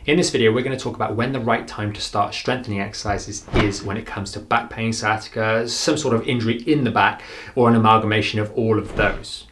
In this video, we're going to talk about when the right time to start strengthening exercises is when it comes to back pain, sciatica, some sort of injury in the back, or an amalgamation of all of those.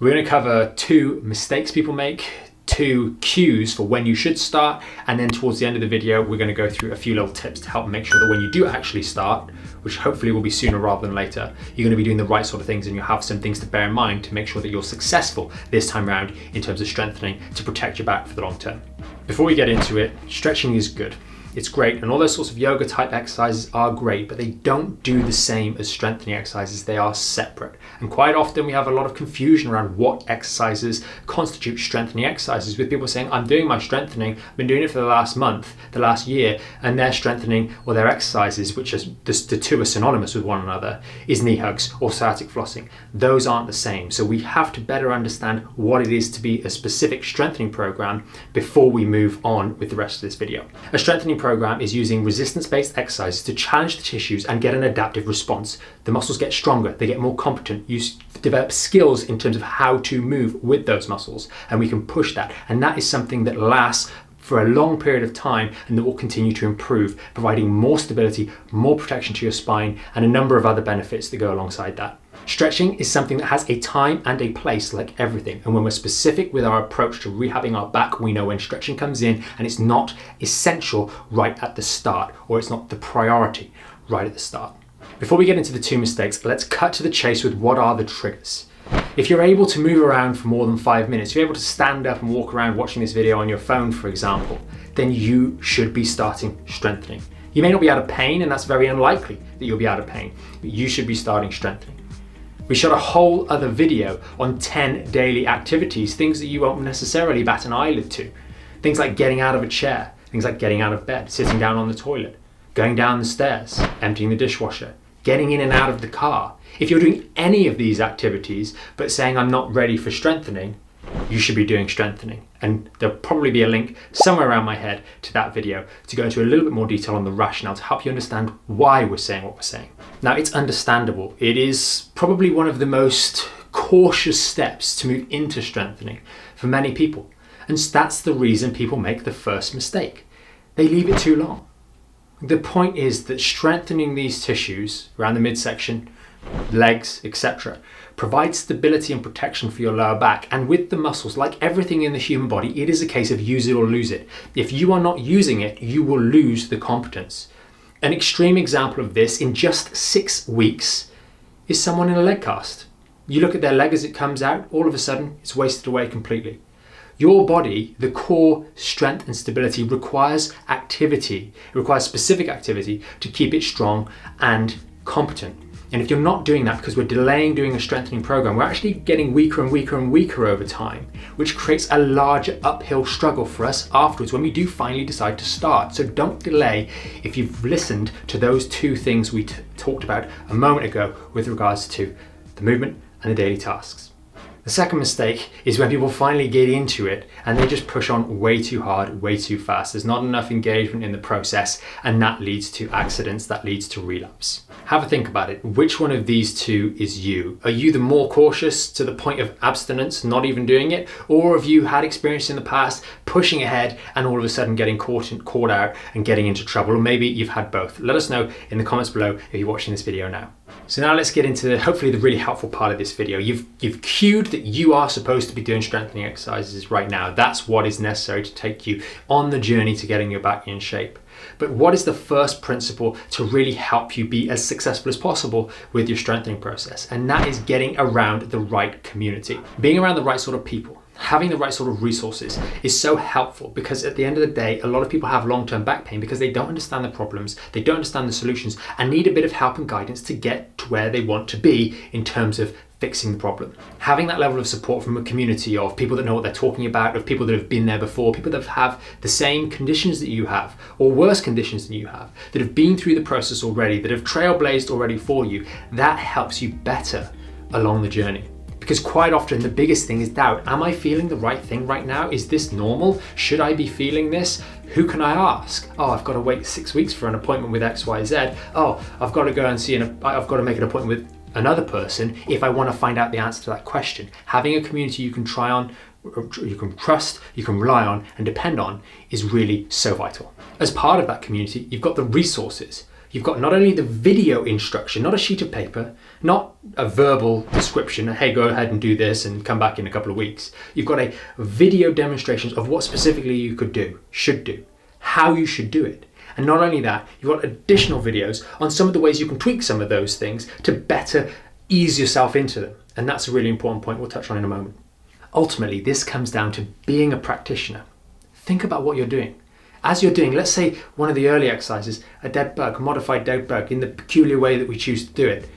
We're going to cover 2 mistakes people make, 2 cues for when you should start, and then towards the end of the video, we're going to go through a few little tips to help make sure that when you do actually start, which hopefully will be sooner rather than later, you're going to be doing the right sort of things and you'll have some things to bear in mind to make sure that you're successful this time around in terms of strengthening to protect your back for the long term. Before we get into it, stretching is good. It's great, and all those sorts of yoga type exercises are great, but they don't do the same as strengthening exercises. They are separate. And quite often we have a lot of confusion around what exercises constitute strengthening exercises, with people saying, I'm doing my strengthening, I've been doing it for the last month, the last year, and their strengthening or their exercises, which is the 2 are synonymous with one another, is knee hugs or sciatic flossing. Those aren't the same. So we have to better understand what it is to be a specific strengthening program before we move on with the rest of this video. A strengthening program is using resistance-based exercises to challenge the tissues and get an adaptive response. The muscles get stronger, they get more competent, you develop skills in terms of how to move with those muscles, and we can push that. And that is something that lasts for a long period of time and that will continue to improve, providing more stability, more protection to your spine, and a number of other benefits that go alongside that. Stretching is something that has a time and a place like everything, and when we're specific with our approach to rehabbing our back, we know when stretching comes in, and it's not essential right at the start, or it's not the priority right at the start. Before we get into the 2 mistakes, let's cut to the chase with what are the triggers. If you're able to move around for more than 5 minutes, if you're able to stand up and walk around watching this video on your phone, for example, then you should be starting strengthening. You may not be out of pain, and that's very unlikely that you'll be out of pain, but you should be starting strengthening. We shot a whole other video on 10 daily activities, things that you won't necessarily bat an eyelid to. Things like getting out of a chair, things like getting out of bed, sitting down on the toilet, going down the stairs, emptying the dishwasher, getting in and out of the car. If you're doing any of these activities but saying I'm not ready for strengthening, you should be doing strengthening. And there'll probably be a link somewhere around my head to that video to go into a little bit more detail on the rationale to help you understand why we're saying what we're saying. Now, it's understandable. It is probably one of the most cautious steps to move into strengthening for many people. And that's the reason people make the first mistake. They leave it too long. The point is that strengthening these tissues around the midsection, legs, etc., provides stability and protection for your lower back. And with the muscles, like everything in the human body, it is a case of use it or lose it. If you are not using it, you will lose the competence. An extreme example of this in just 6 weeks is someone in a leg cast. You look at their leg as it comes out, all of a sudden it's wasted away completely. Your body, the core strength and stability, requires activity. It requires specific activity to keep it strong and competent. And if you're not doing that because we're delaying doing a strengthening program, we're actually getting weaker and weaker and weaker over time, which creates a larger uphill struggle for us afterwards when we do finally decide to start. So don't delay if you've listened to those 2 things we talked about a moment ago with regards to the movement and the daily tasks. The second mistake is when people finally get into it and they just push on way too hard, way too fast. There's not enough engagement in the process, and that leads to accidents, that leads to relapse. Have a think about it. Which one of these 2 is you? Are you the more cautious to the point of abstinence, not even doing it? Or have you had experience in the past pushing ahead and all of a sudden getting caught out and getting into trouble? Or maybe you've had both. Let us know in the comments below if you're watching this video now. So now let's get into hopefully the really helpful part of this video. You've cued that you are supposed to be doing strengthening exercises right now. That's what is necessary to take you on the journey to getting your back in shape. But what is the first principle to really help you be as successful as possible with your strengthening process? And that is getting around the right community. Being around the right sort of people, having the right sort of resources is so helpful, because at the end of the day, a lot of people have long-term back pain because they don't understand the problems, they don't understand the solutions, and need a bit of help and guidance to get to where they want to be in terms of fixing the problem. Having that level of support from a community of people that know what they're talking about, of people that have been there before, people that have the same conditions that you have, or worse conditions than you have, that have been through the process already, that have trailblazed already for you, that helps you better along the journey. Because quite often the biggest thing is doubt. Am I feeling the right thing right now? Is this normal? Should I be feeling this? Who can I ask? Oh, I've got to wait 6 weeks for an appointment with XYZ. Oh, I've got to go and I've got to make an appointment with another person if I want to find out the answer to that question. Having a community you can try on trust, you can rely on and depend on is really so vital. As part of that community, you've got the resources. You've got not only the video instruction, not a sheet of paper, not a verbal description, hey, go ahead and do this and come back in a couple of weeks. You've got a video demonstrations of what specifically you should do, how you should do it. And not only that, you've got additional videos on some of the ways you can tweak some of those things to better ease yourself into them. And that's a really important point we'll touch on in a moment. Ultimately, this comes down to being a practitioner. Think about what you're doing. As you're doing, let's say one of the early exercises, a dead bug, modified dead bug, in the peculiar way that we choose to do it.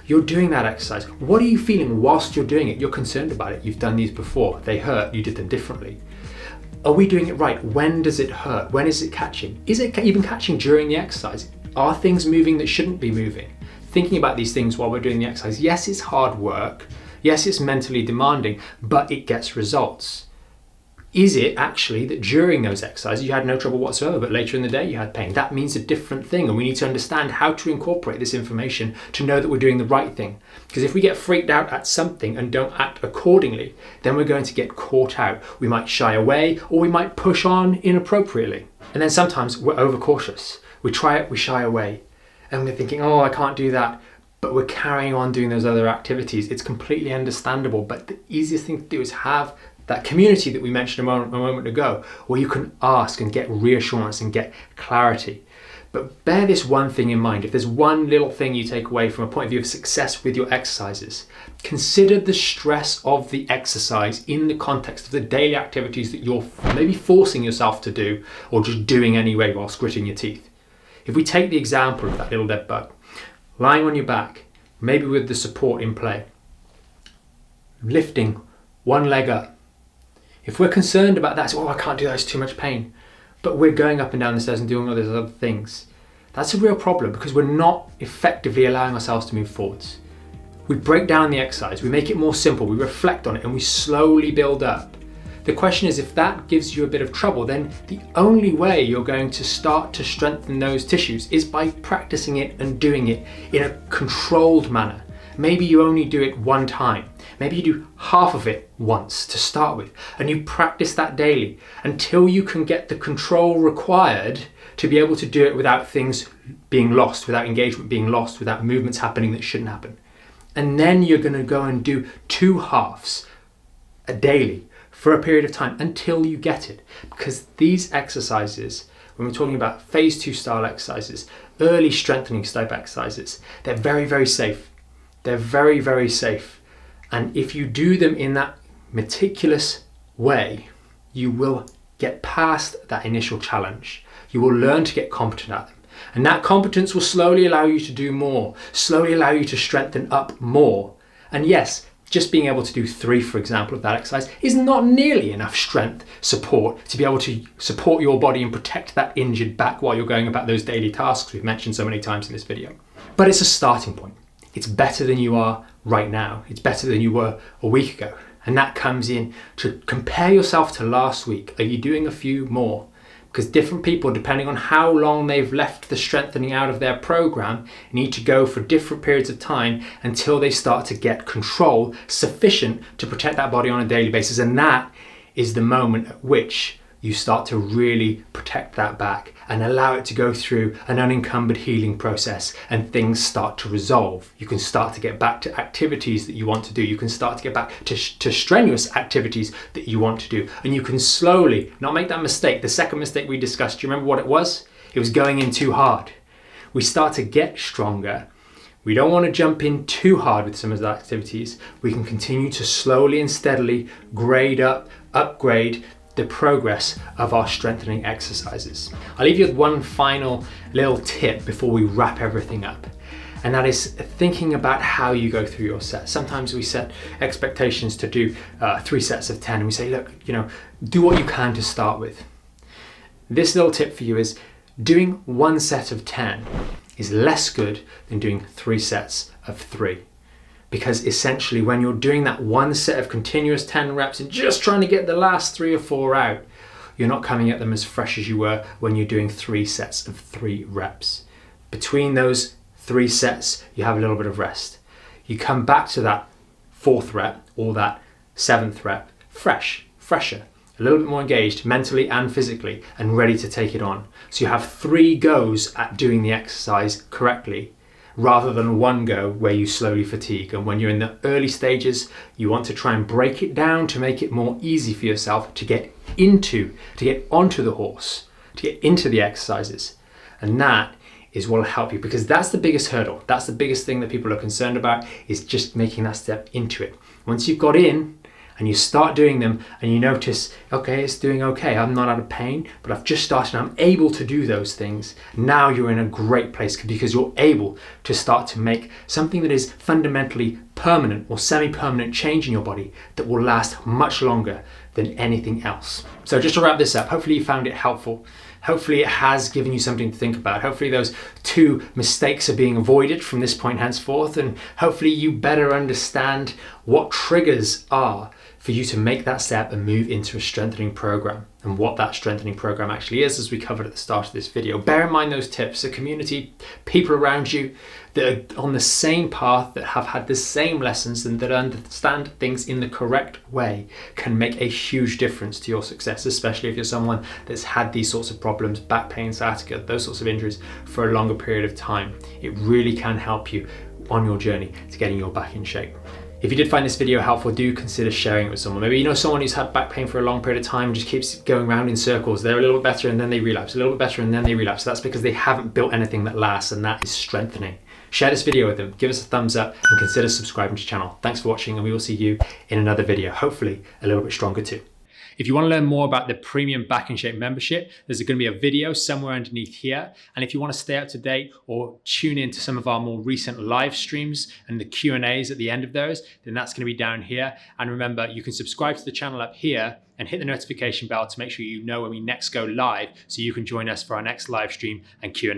You're doing that exercise. What are you feeling whilst you're doing it? You're concerned about it. You've done these before. They hurt. You did them differently. Are we doing it right? When does it hurt? When is it catching? Is it even catching during the exercise? Are things moving that shouldn't be moving? Thinking about these things while we're doing the exercise. Yes, it's hard work. Yes, it's mentally demanding, but it gets results. Is it actually that during those exercises you had no trouble whatsoever, but later in the day you had pain? That means a different thing, and we need to understand how to incorporate this information to know that we're doing the right thing. Because if we get freaked out at something and don't act accordingly, then we're going to get caught out. We might shy away, or we might push on inappropriately. And then sometimes we're overcautious. We try it, we shy away, and we're thinking, oh, I can't do that. But we're carrying on doing those other activities. It's completely understandable, but the easiest thing to do is have that community that we mentioned a moment ago, where you can ask and get reassurance and get clarity. But bear this one thing in mind. If there's one little thing you take away from a point of view of success with your exercises, consider the stress of the exercise in the context of the daily activities that you're maybe forcing yourself to do or just doing anyway while gritting your teeth. If we take the example of that little dead bug, lying on your back, maybe with the support in play, lifting one leg up. If we're concerned about that, I can't do that, it's too much pain. But we're going up and down the stairs and doing all those other things. That's a real problem because we're not effectively allowing ourselves to move forwards. We break down the exercise, we make it more simple, we reflect on it, and we slowly build up. The question is, if that gives you a bit of trouble, then the only way you're going to start to strengthen those tissues is by practicing it and doing it in a controlled manner. Maybe you only do it one time. Maybe you do half of it once to start with, and you practice that daily until you can get the control required to be able to do it without things being lost, without engagement being lost, without movements happening that shouldn't happen. And then you're going to go and do 2 halves a daily for a period of time until you get it. Because these exercises, when we're talking about phase 2 style exercises, early strengthening type exercises, they're very, very safe. They're very, very safe. And if you do them in that meticulous way, you will get past that initial challenge. You will learn to get competent at them. And that competence will slowly allow you to do more, slowly allow you to strengthen up more. And yes, just being able to do 3, for example, of that exercise is not nearly enough strength support to be able to support your body and protect that injured back while you're going about those daily tasks we've mentioned so many times in this video. But it's a starting point. It's better than you are right now. It's better than you were a week ago. And that comes in to compare yourself to last week. Are you doing a few more? Because different people, depending on how long they've left the strengthening out of their program, need to go for different periods of time until they start to get control sufficient to protect that body on a daily basis. And that is the moment at which you start to really protect that back and allow it to go through an unencumbered healing process, and things start to resolve. You can start to get back to activities that you want to do. You can start to get back to strenuous activities that you want to do. And you can slowly not make that mistake. The second mistake we discussed, do you remember what it was? It was going in too hard. We start to get stronger. We don't want to jump in too hard with some of the activities. We can continue to slowly and steadily grade up, upgrade the progress of our strengthening exercises. I'll leave you with one final little tip before we wrap everything up. And that is thinking about how you go through your sets. Sometimes we set expectations to do 3 sets of 10 and we say, look, do what you can to start with. This little tip for you is doing 1 set of 10 is less good than doing 3 sets of 3. Because essentially when you're doing that 1 set of continuous 10 reps and just trying to get the last 3 or 4 out, you're not coming at them as fresh as you were when you're doing 3 sets of 3 reps. Between those 3 sets, you have a little bit of rest. You come back to that 4th rep or that 7th rep fresher, a little bit more engaged mentally and physically and ready to take it on. So you have 3 goes at doing the exercise correctly rather than 1 go where you slowly fatigue. And when you're in the early stages, you want to try and break it down to make it more easy for yourself to get onto the horse, to get into the exercises. And that is what will help you, because that's the biggest hurdle. That's the biggest thing that people are concerned about, is just making that step into it. Once you've got in and you start doing them and you notice, okay, it's doing okay, I'm not out of pain, but I've just started and I'm able to do those things. Now you're in a great place because you're able to start to make something that is fundamentally permanent or semi-permanent change in your body that will last much longer than anything else. So just to wrap this up, hopefully you found it helpful. Hopefully it has given you something to think about. Hopefully those 2 mistakes are being avoided from this point henceforth, and hopefully you better understand what triggers are for you to make that step and move into a strengthening program, and what that strengthening program actually is, as we covered at the start of this video. Bear in mind those tips. A community, people around you that are on the same path, that have had the same lessons and that understand things in the correct way, can make a huge difference to your success, especially if you're someone that's had these sorts of problems, back pain, sciatica, those sorts of injuries for a longer period of time. It really can help you on your journey to getting your back in shape. If you did find this video helpful, do consider sharing it with someone. Maybe you know someone who's had back pain for a long period of time and just keeps going around in circles. They're a little bit better and then they relapse, a little bit better and then they relapse. So that's because they haven't built anything that lasts, and that is strengthening. Share this video with them, give us a thumbs up, and consider subscribing to the channel. Thanks for watching, and we will see you in another video, hopefully a little bit stronger too. If you want to learn more about the premium Back in Shape membership, there's going to be a video somewhere underneath here. And if you want to stay up to date or tune in to some of our more recent live streams and the Q&As at the end of those, then that's going to be down here. And remember, you can subscribe to the channel up here and hit the notification bell to make sure you know when we next go live, so you can join us for our next live stream and Q&A.